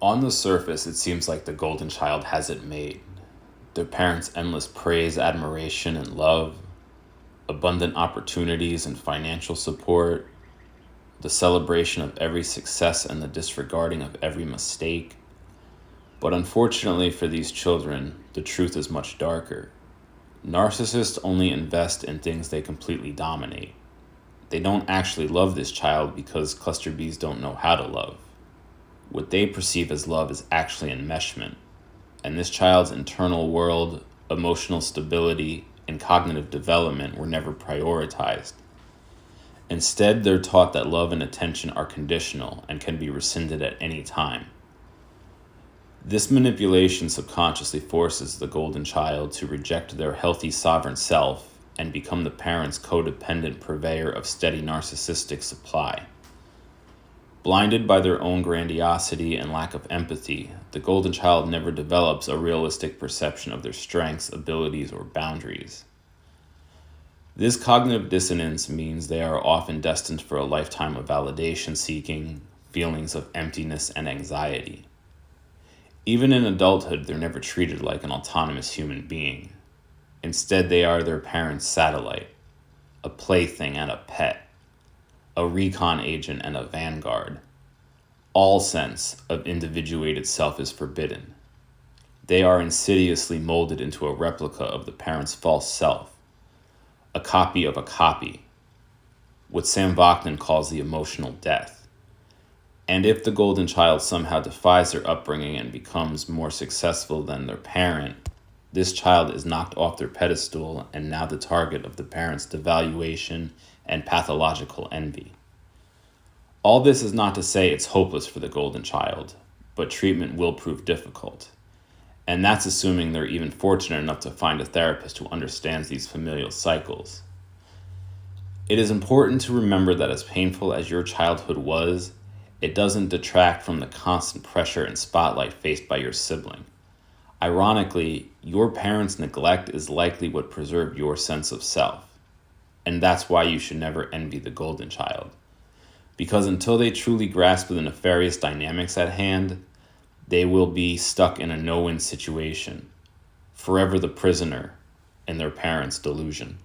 On the surface, it seems like the golden child has it made. Their parents' endless praise, admiration, and love, abundant opportunities and financial support, the celebration of every success and the disregarding of every mistake. But unfortunately for these children, the truth is much darker. Narcissists only invest in things they completely dominate. They don't actually love this child because cluster Bs don't know how to love. What they perceive as love is actually enmeshment, and this child's internal world, emotional stability, and cognitive development were never prioritized. Instead, they're taught that love and attention are conditional and can be rescinded at any time. This manipulation subconsciously forces the golden child to reject their healthy sovereign self and become the parent's codependent purveyor of steady narcissistic supply. Blinded by their own grandiosity and lack of empathy, the golden child never develops a realistic perception of their strengths, abilities, or boundaries. This cognitive dissonance means they are often destined for a lifetime of validation seeking, feelings of emptiness, and anxiety. Even in adulthood, they're never treated like an autonomous human being. Instead, they are their parents' satellite, a plaything and a pet, a recon agent and a vanguard. All sense of individuated self is forbidden. They are insidiously molded into a replica of the parent's false self, a copy of a copy, what Sam Vaknin calls the emotional death. And if the golden child somehow defies their upbringing and becomes more successful than their parent, this child is knocked off their pedestal and now the target of the parent's devaluation and pathological envy. All this is not to say it's hopeless for the golden child, but treatment will prove difficult. And that's assuming they're even fortunate enough to find a therapist who understands these familial cycles. It is important to remember that as painful as your childhood was, it doesn't detract from the constant pressure and spotlight faced by your sibling. Ironically, your parents' neglect is likely what preserved your sense of self. And that's why you should never envy the golden child. Because until they truly grasp the nefarious dynamics at hand, they will be stuck in a no-win situation, forever the prisoner in their parents' delusion.